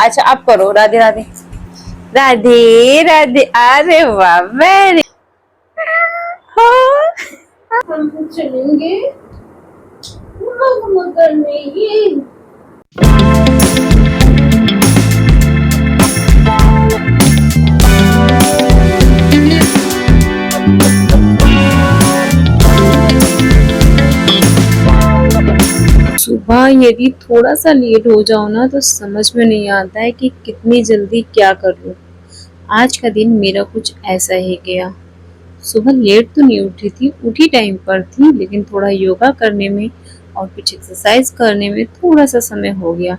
अच्छा आप करो राधे राधे राधे राधे। अरे वाह वेरी हो। हम चलेंगे करने ये। सुबह यदि थोड़ा सा लेट हो जाओ ना तो समझ में नहीं आता है कि कितनी जल्दी क्या कर लूं। आज का दिन मेरा कुछ ऐसा ही गया। सुबह लेट तो नहीं उठी थी, उठी टाइम पर थी, लेकिन थोड़ा योगा करने में और कुछ एक्सरसाइज करने में थोड़ा सा समय हो गया।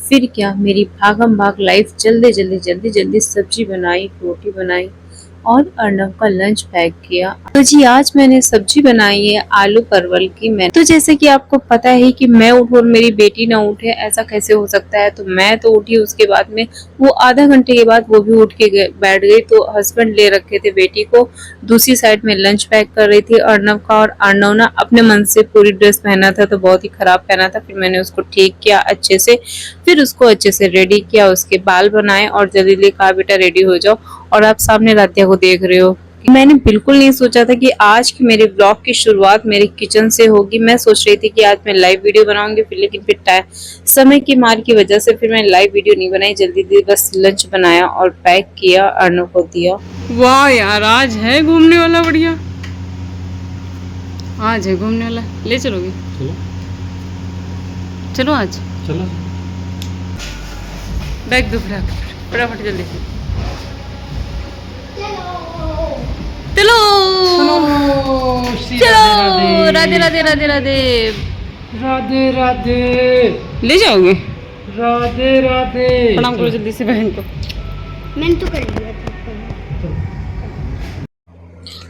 फिर क्या, मेरी भागम भाग लाइफ जल्दी जल्दी जल्दी जल्दी सब्जी बनाई, रोटी बनाई और अर्नव का लंच पैक किया। तो जी आज मैंने सब्जी बनाई है आलू परवल की। मैं तो जैसे कि आपको पता है कि मैं उठूं और मेरी बेटी ना उठे, ऐसा कैसे हो सकता है। तो मैं तो उठी, उसके बाद में वो आधा घंटे के बाद वो भी उठ के बैठ गई। तो हस्बैंड ले रखे थे बेटी को, दूसरी साइड में लंच पैक कर रही थी अर्नव का। और अर्नव ना अपने मन से पूरी ड्रेस पहना था तो बहुत ही खराब पहना था। फिर मैंने उसको ठीक किया अच्छे से, फिर उसको अच्छे से रेडी किया, उसके बाल बनाए और जल्दी कहा बेटा रेडी हो जाओ। और आप सामने राध्या को देख रहे हो। मैंने बिल्कुल नहीं सोचा था कि आज की मेरे ब्लॉग की शुरुआत मेरे किचन से होगी। मैं सोच रही थी कि आज मैं लाइव वीडियो बनाऊंगी, फिर लेकिन फिर समय की मार की वजह से फिर मैं लाइव वीडियो नहीं बनाई। जल्दी जल्दी बस लंच बनाया और पैक किया, अर्नव को दिया। वाह यार आज है घूमने वाला बढ़िया। आज है घूमने वाला, ले चलोगे? चलो चलो आज चलो। बैग दुख रहा है, फटाफट जल्दी चलो चलो। राधे राधे राधे राधे राधे राधे ले जाओगे? राधे राधे। प्रणाम करो जल्दी से बहन को। मैंने तो कर लिया था।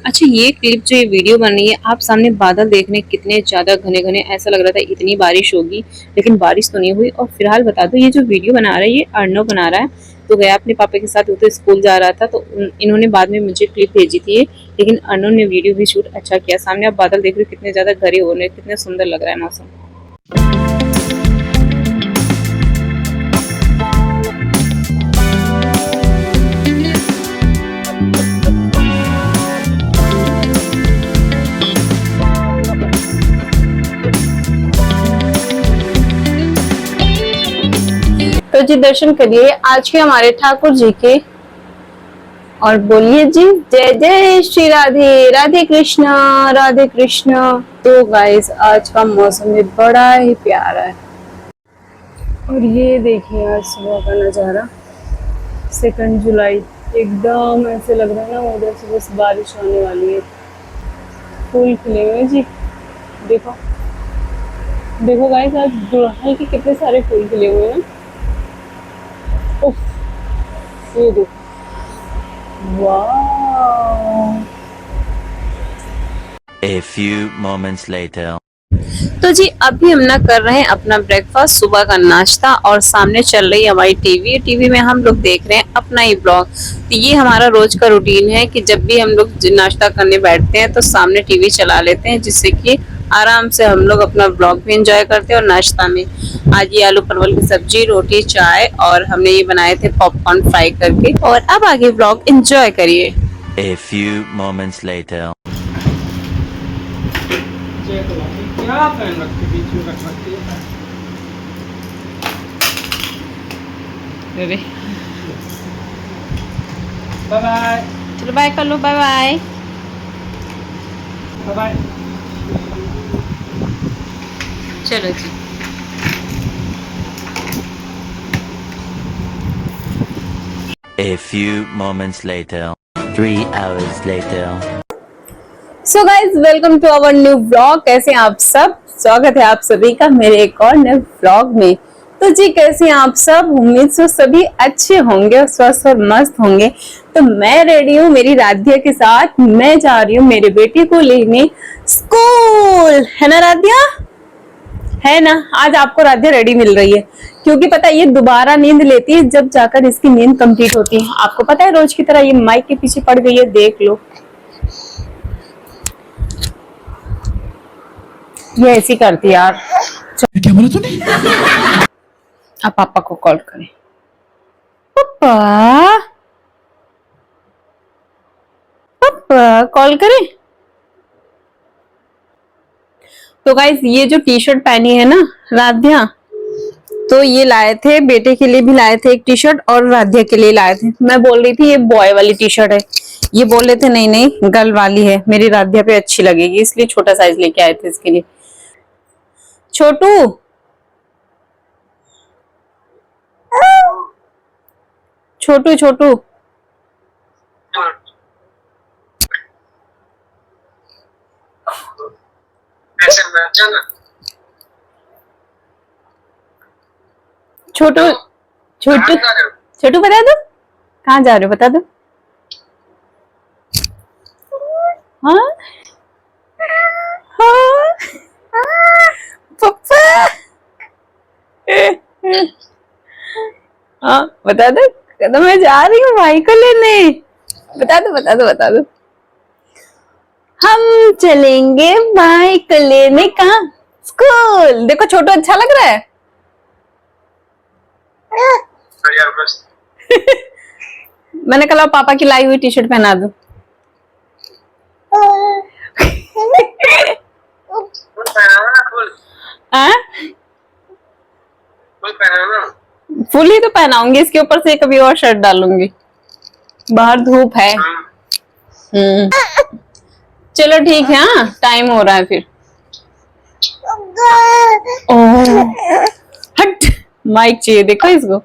अच्छा ये क्लिप जो ये वीडियो बन रही है, आप सामने बादल देख रहे हैं कितने ज्यादा घने घने, ऐसा लग रहा था इतनी बारिश होगी, लेकिन बारिश तो नहीं हुई। और फिलहाल बता दो, ये जो वीडियो बना रहा है ये अर्नव बना रहा है। तो गया अपने पापा के साथ, वो तो स्कूल जा रहा था, तो इन्होंने बाद में मुझे क्लिप भेजी थी ये। लेकिन अर्नव ने वीडियो भी शूट अच्छा किया। सामने आप बादल देख रहे हो कितने ज्यादा घरे हो रहे हैं, कितने सुंदर लग रहा है मौसम। तो जी दर्शन करिए आज के हमारे ठाकुर जी के, और बोलिए जी जय जय श्री राधे राधे कृष्णा राधे कृष्णा। तो गाइस आज का मौसम भी बड़ा ही प्यारा है। और ये देखिए आज सुबह का नज़ारा, 2 जुलाई, एकदम ऐसे लग रहा है ना उधर से बस बारिश होने वाली है। फूल खिले हुए जी, देखो देखो गाइस आज गुड़हल के कितने सारे फूल खिले हुए हैं। उफ, ये देखो, वाह। A few moments later. तो जी अभी हम ना कर रहे हैं अपना ब्रेकफास्ट, सुबह का नाश्ता, और सामने चल रही है हमारी टीवी में हम लोग देख रहे हैं अपना ही ब्लॉग। तो ये हमारा रोज का रूटीन है कि जब भी हम लोग नाश्ता करने बैठते हैं तो सामने टीवी चला लेते हैं, जिससे कि आराम से हम लोग अपना ब्लॉग भी एंजॉय करते हैं। और नाश्ता में आज ये आलू परवल की सब्जी, रोटी, चाय, और हमने ये बनाए थे पॉपकॉर्न फ्राई करके। और अब आगे ब्लॉग एंजॉय करिए। A few moments later. क्या पहन रखते बीच में रख रखती है। अरे बाय बाय चलो बाय कर लो, बाय बाय। Bye bye. चलो जी A few moments later. 3 hours later. So guys welcome to our new vlog. कैसे हैं आप सब? स्वागत है आप सभी का मेरे एक और नए व्लॉग में। तो जी कैसे हैं आप सब? उम्मीद से सभी अच्छे होंगे और स्वस्थ और मस्त होंगे। तो मैं रेडी हूँ मेरी राध्या के साथ। मैं जा रही हूँ मेरे बेटे को लेने स्कूल, है ना राध्या? है ना? आज आपको राध्या रेडी मिल रही है, क्योंकि पता है ये दोबारा नींद लेती है जब जाकर इसकी नींद कंप्लीट होती है। आपको पता है रोज की तरह ये माइक के पीछे पड़ गई है, देख लो। ये ऐसी करती यार। क्या बोला तूने? आप पापा को कॉल करें। पापा पापा कॉल करें। तो गाइस ये जो टी शर्ट पहनी है ना राध्या, तो ये लाए थे बेटे के लिए भी लाए थे एक टी शर्ट और राध्या के लिए लाए थे। मैं बोल रही थी ये बॉय वाली टी शर्ट है, ये बोल रहे थे नहीं नहीं गर्ल वाली है, मेरी राध्या पे अच्छी लगेगी, इसलिए छोटा साइज लेके आए थे इसके लिए। छोटू छोटू छोटू छोटू छोटू छोटू बता दो कहाँ जा रहे हो, बता दो। हाँ हाँ पप्पा हाँ बता दो, तो मैं जा रही हूँ भाई को लेने। बता दो बता दो बता दो। हम चलेंगे भाई को लेने कहाँ, स्कूल। देखो छोटू अच्छा लग रहा है। मैंने कहा पापा की लाई हुई टी शर्ट पहना दो। फुल ही तो पहनाऊंगी, इसके ऊपर से कभी और शर्ट डालूंगी, बाहर धूप है। चलो ठीक है, हाँ टाइम हो रहा है फिर। ओह हट, माइक चाहिए देखो इसको।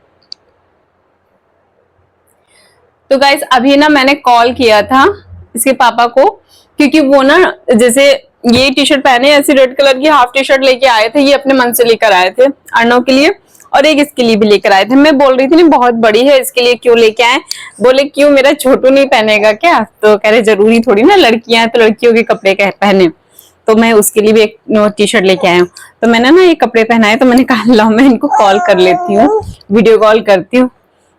तो गाइस अभी ना मैंने कॉल किया था इसके पापा को, क्योंकि वो ना जैसे ये टी शर्ट पहने ऐसी रेड कलर की हाफ टी शर्ट लेके आए थे, ये अपने मन से लेकर आए थे अर्णव के लिए, और एक इसके लिए भी लेकर आए थे। मैं बोल रही थी नहीं बहुत बड़ी है, इसके लिए क्यों लेके आए। बोले क्यों मेरा छोटू नहीं पहनेगा क्या, तो कह रहे जरूरी थोड़ी ना, लड़कियां हैं तो लड़कियों के कपड़े पहने, तो मैं उसके लिए भी एक टी शर्ट लेके आया हूँ। तो मैंने ना ये कपड़े पहनाए, तो मैंने कहा लो मैं इनको कॉल कर लेती हूँ, वीडियो कॉल करती हूँ।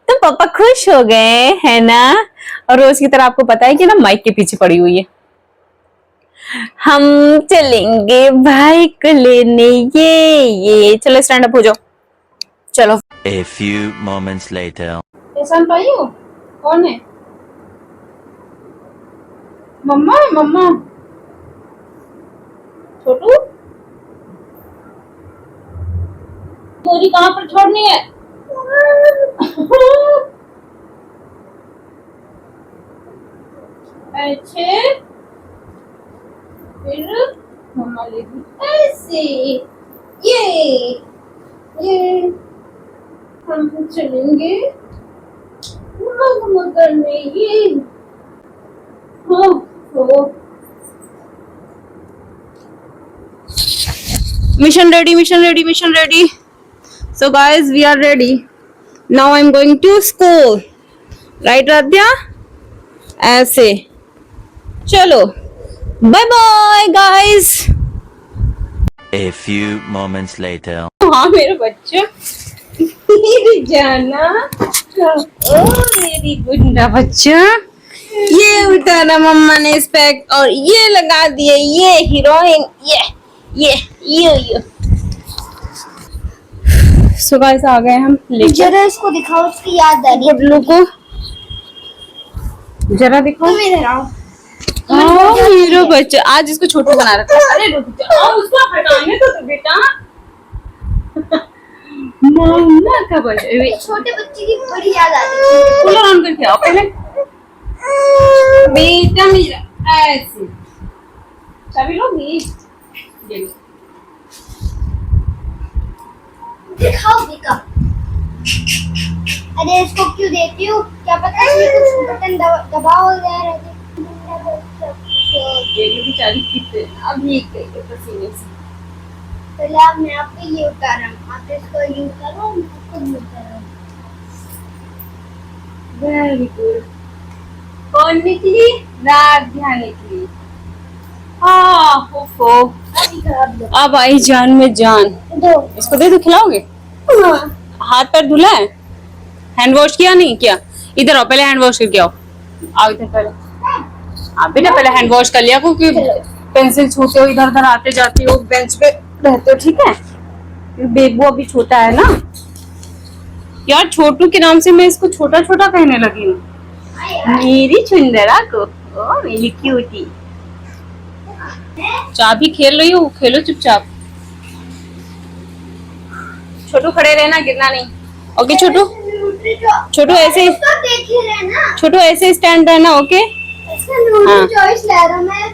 तो पापा खुश हो गए है ना, और रोज की तरह आपको पता है कि ना माइक के पीछे पड़ी हुई है। हम चलेंगे भाई को लेने, ये चलो स्टैंड अप हो जाओ चलो। A few moments later. एहसान पाई हो? कौन है? मम्मा है मम्मा। छोटू बोरी कहाँ पर छोड़नी है? अच्छे फिर मम्मा लेगी ऐसे, ये हम चलेंगे करने, ये हो Mission ready, mission ready, mission ready. So guys, we are ready. Now I'm going to school. Right, Radhya? ऐसे चलो, bye bye guys. A few moments later. हाँ मेरे बच्चे, मेरी जाना, ओ मेरी गुंडा बच्चा, ये उठाना मम्मा ने स्पेक्ट और ये लगा दिए, ये हीरोइन, ये सो गाइस आ गए हम लेकर। जरा इसको दिखाओ, उसकी याद आ रही है। गुड्लू को जरा दिखाओ। तुम इधर आओ। हाँ हीरो बच्चा, आज इसको छोटू बना रखा है। अरे रुक जाओ, उसको हटाने तो बेटा। मम्मा का बच्चा, छोटे बच्चे की बड़ी याद आ रही है। कूलर ऑन करके आओ पहले। बेटा मेरा ऐसे चाबी लोगी, दिखाओ दिखा। अरे इसको क्यों देती हूँ, क्या पता इसमें कुछ बटन दबा हो गया रहते। बेचारी कितने अभी गई पसीने से। पहले आप मैं आप पे ये उतारा, आप इसको यूज करो, खुद यूज करो। Very good. कौन निकली? राध्या निकली। हाँ अभी खराब दो। अब आई जान में जान। इसको दे दो, खिलाओगे? हाथ पैर धुला है? हैंड वॉश किया नहीं क्या? इधर आओ पहले हैंड वॉश करके आओ। आओ इधर पहले। आप बेटा पहले हैंड वॉश कर लिया, क्योंकि पेंसिल छूते हो, इधर उधर आते जाते हो, बेंच पे रहते हो, ठीक है? बेबू अभी छोटा है ना, यार छोटू के नाम से मैं इसको छोटा छोटा कहने लगी हूँ। मेरी चुंदरा को, ओ मेरी क्यूटी। चाबी खेल रही हो, खेलो चुपचाप। छोटू खड़े रहना, गिरना नहीं। ओके छोटू, छोटू ऐसे देख ही रहे ना, छोटू ऐसे स्टैंड रहना। ओके हाँ। चॉइस ले रहा मैं।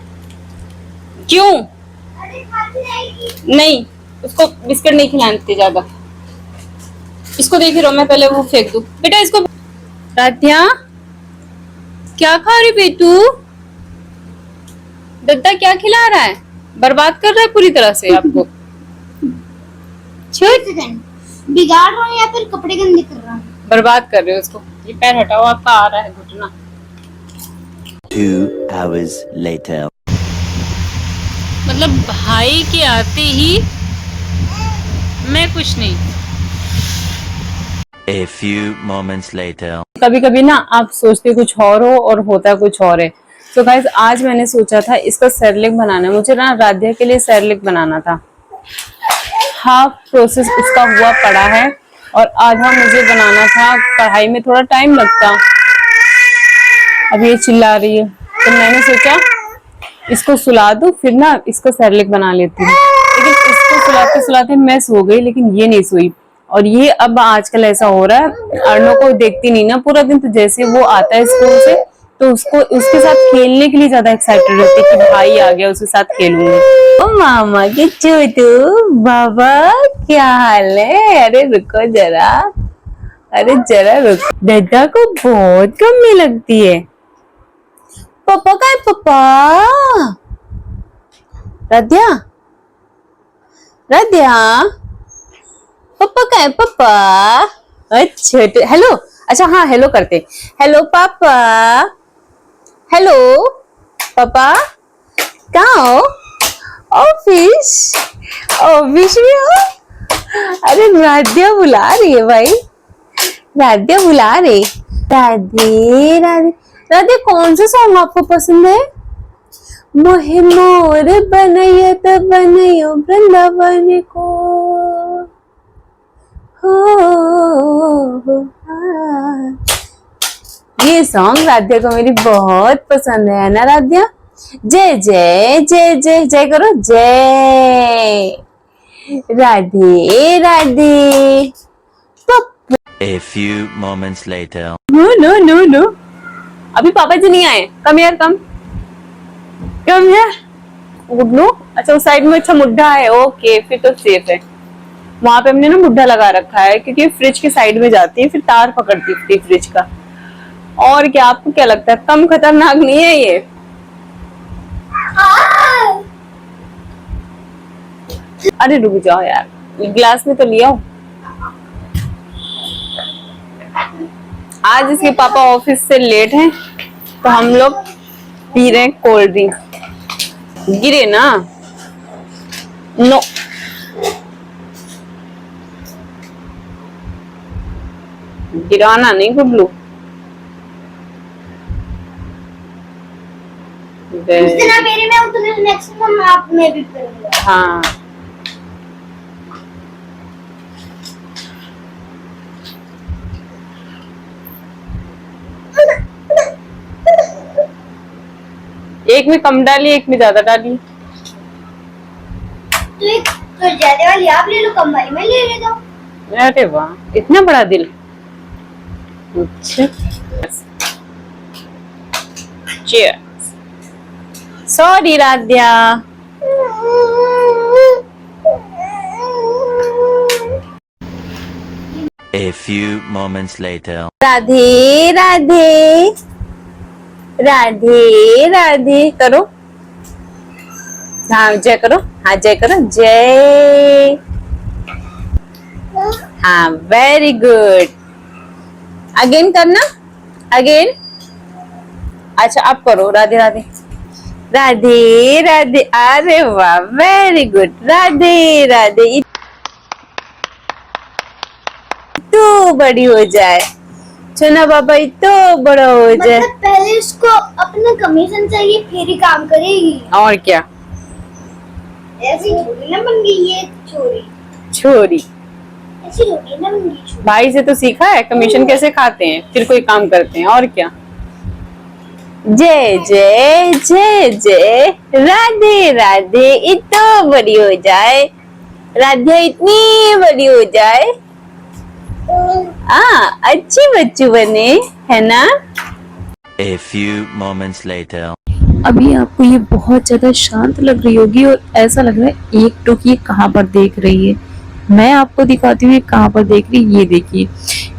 क्यों अरे खाती रहेगी। नहीं, उसको बिस्किट नहीं खिलाते ज्यादा। इसको देख रहो, मैं पहले वो फेंक दूं। बेटा इसको। राध्या क्या खा रही बेटू? दद्दा क्या खिला रहा है? बर्बाद कर रहा है पूरी तरह से आपको। सेकंड बिगाड़ रहा हूँ या फिर कपड़े गंदे कर रहा हूँ? बर्बाद कर रहे हो उसको। ये पैर हटाओ, आपका आ रहा है घुटना। 2 hours later. मतलब भाई के आते ही मैं कुछ नहीं। A few moments later. कभी कभी ना आप सोचते कुछ और हो और होता कुछ और है। तो गाइस आज मैंने सोचा था इसका सेरेलैक बनाना है। मुझे ना राध्या के लिए सेरेलैक बनाना था। हाफ प्रोसेस उसका हुआ पड़ा है और आधा मुझे बनाना था। कढ़ाई में थोड़ा टाइम लगता। अब ये चिल्ला रही है तो मैंने सोचा इसको सुला दूं, फिर ना इसका सेरेलैक बना लेती हूँ। लेकिन इसको सुलाते सुलाते मैं सो गई, लेकिन ये नहीं सोई। और ये अब आजकल ऐसा हो रहा है, अर्नो को देखती नहीं ना पूरा दिन, तो जैसे वो आता है स्कूल से तो उसको उसके साथ खेलने के लिए ज्यादा एक्साइटेड रहती है कि भाई आ गया, उसके साथ खेलूंगी। ओ मामा के छोटू बाबा क्या हाल है? अरे रुको जरा, अरे जरा रुको। दादा को बहुत कमी लगती है। पापा का है पापा? राध्या, राध्या पापा का है पापा? अच्छा हेलो, अच्छा हाँ हेलो करते। हेलो पापा, हेलो पापा। कहाँ हो? ऑफिस, ऑफिस में हो? अरे राध्या बुला रही है भाई, राध्या बुला रही। राधे राधे। राधे कौन सा सॉन्ग आपको पसंद है? मोहे मोर बनैया त बनैयो वृंदावन को हो। ये सॉन्ग राध्या को मेरी बहुत पसंद है ना राध्या? जय जय जय जय जय करो, जय Radhe Radhe. A few moments later. No no no no, अभी पापा जी नहीं आए। कम यार, कम कम यार। गुड्डू, अच्छा उस साइड में अच्छा मुड्ढा है। ओके फिर तो सेफ है। वहां पे हमने ना मुड्ढा लगा रखा है क्योंकि फ्रिज के साइड में जाती है, फिर तार पकड़ती थी फ्रिज का। और क्या, आपको क्या लगता है कम खतरनाक नहीं है ये? अरे रुक जाओ यार, गिलास में तो लिया हूं। आज इसके पापा ऑफिस से लेट हैं तो हम लोग पी रहे हैं कोल्ड ड्रिंक। गिरे ना, नो गिराना नहीं गुड्डू। जितना मेरे में उतने मैक्सिमम आप में भी करूंगा। हाँ एक में कम डाली, एक में ज्यादा डाली। तो एक तो ज्यादा वाली आप ले लो, कम वाली मैं ले लेता हूँ। अरे वाह, इतना बड़ा दिल। अच्छा cheers. Sorry Radhya. A few moments later. Radhe Radhe, Radhe Radhe करो। हाँ जय करो, हाँ जय करो, जय। हाँ वेरी गुड। अगेन करना, अगेन। अच्छा आप करो, राधे राधे, राधे राधे। अरे वाह वेरी गुड, राधे राधे। तो बड़ी हो जाए चना बाबा, तो बड़ा हो जाए। मतलब पहले इसको अपना कमीशन चाहिए फिर ही काम करेगी। और क्या, ऐसी छोरी ना बन गई ये छोरी। छोरी। अच्छी होगी ना मेरी छुरी। भाई से तो सीखा है कमीशन कैसे खाते हैं, फिर कोई काम करते हैं और क्या। जय जय जय जय राधे राधे, इतना बड़ी हो जाए राधे, इतनी बड़ी हो जाए, अच्छी बच्चू बने, है ना। A few moments later. अभी आपको ये बहुत ज्यादा शांत लग रही होगी और ऐसा लग रहा है एक टुक ये कहाँ पर देख रही है। मैं आपको दिखाती हूँ ये कहाँ पर देख रही है। ये देखिए,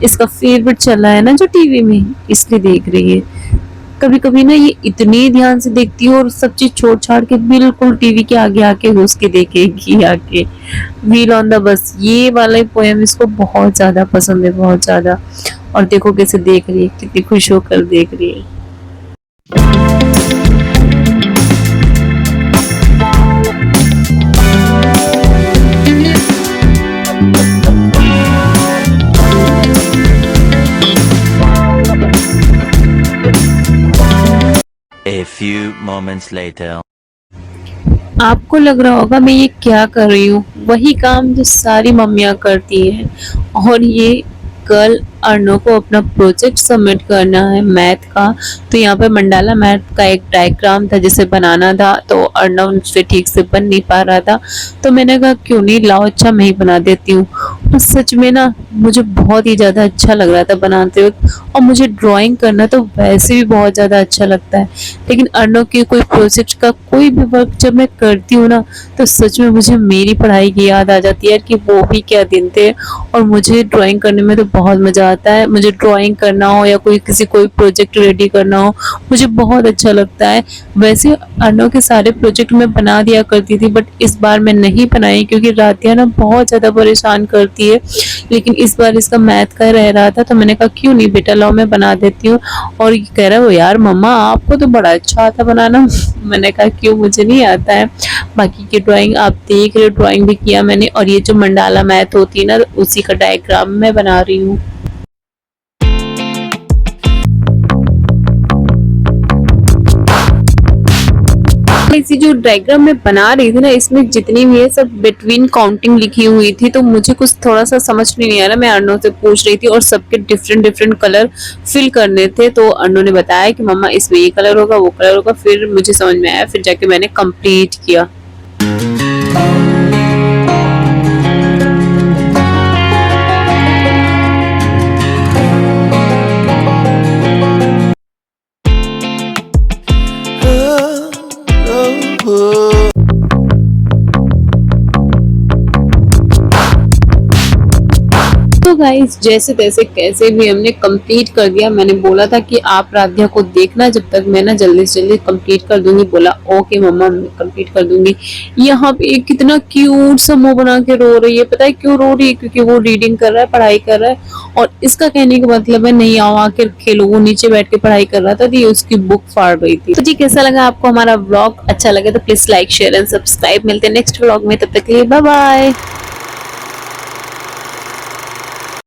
इसका फेवरेट चला है ना जो टीवी में, इसलिए देख रही है। कभी कभी ना ये इतनी ध्यान से देखती है और सब चीज छोड़ छाड़ के बिल्कुल टीवी के आगे आके घुस के देखेगी आके। व्हील ऑन द बस, ये वाला पोएम इसको बहुत ज्यादा पसंद है, बहुत ज्यादा। और देखो कैसे देख रही है, कितनी खुश होकर देख रही है। A few moments later. आपको लग रहा होगा मैं ये क्या कर रही हूँ, वही काम जो सारी मम्मियाँ करती हैं। और ये कल अर्णव को अपना प्रोजेक्ट सबमिट करना है मैथ का, तो यहाँ पे मंडाला मैथ का एक डायग्राम था जिसे बनाना था, तो अर्णव उससे ठीक से बन नहीं पा रहा था। तो मैंने कहा क्यों नहीं, लाओ अच्छा मैं ही बना देती हूँ। और सच में ना मुझे बहुत ही ज्यादा अच्छा लग रहा था बनाते वक्त, और मुझे ड्राइंग करना तो वैसे भी बहुत ज्यादा अच्छा लगता है। लेकिन अर्णव के कोई प्रोजेक्ट का कोई भी वर्क जब मैं करती हूँ ना, तो सच में मुझे मेरी पढ़ाई की याद आ जाती है कि वो भी क्या दिन थे। और मुझे ड्राइंग करने में तो बहुत मजा आता है। मुझे ड्राइंग करना हो या कोई प्रोजेक्ट रेडी करना हो, मुझे बहुत अच्छा लगता है। वैसे अर्णव के सारे प्रोजेक्ट मैं बना दिया करती थी, बट इस बार मैं नहीं बनाई क्योंकि रातिया ना बहुत ज्यादा परेशान करती है। लेकिन इस बार इसका मैथ का रह रहा था, तो मैंने कहा क्यों नहीं बेटा, लाओ मैं बना देती हूँ। और ये कह रहा है वो यार मम्मा आपको तो बड़ा अच्छा आता बनाना। मैंने कहा क्यों, मुझे नहीं आता है। बाकी की ड्राइंग आप देख रहे हो, ड्राइंग भी किया मैंने। और ये जो मंडाला मैथ होती है ना, उसी का डायग्राम मैं बना रही हूँ। इसी जो डायग्राम में बना रही थी ना, इसमें जितनी भी है सब बिटवीन काउंटिंग लिखी हुई थी, तो मुझे कुछ थोड़ा सा समझ नहीं आ रहा। मैं अर्णव से पूछ रही थी और सबके डिफरेंट डिफरेंट कलर फिल करने थे, तो अर्णव ने बताया कि मम्मा इसमें ये कलर होगा, वो कलर होगा। फिर मुझे समझ में आया, फिर जाके मैंने कंप्लीट किया। तो गाइस जैसे तैसे कैसे भी हमने कंप्लीट कर दिया। मैंने बोला था कि आप राधिया को देखना जब तक मैं ना जल्दी से जल्दी कंप्लीट कर दूंगी। बोला ओके मम्मा मैं कंप्लीट कर दूंगी। यहाँ पे कितना क्यूट सा मुंह बना के रो रही है। पता है क्यों रो रही है? क्योंकि वो रीडिंग कर रहा है, पढ़ाई कर रहा है। और इसका कहने का मतलब है नहीं आओ आकर खेलो। वो नीचे बैठ के पढ़ाई कर रहा था, तो ये उसकी बुक फाड़ रही थी। तो जी कैसा लगा आपको हमारा व्लॉग? अच्छा लगे तो please like share and subscribe. मिलते हैं नेक्स्ट व्लॉग में, तब तक के लिए बाय बाय।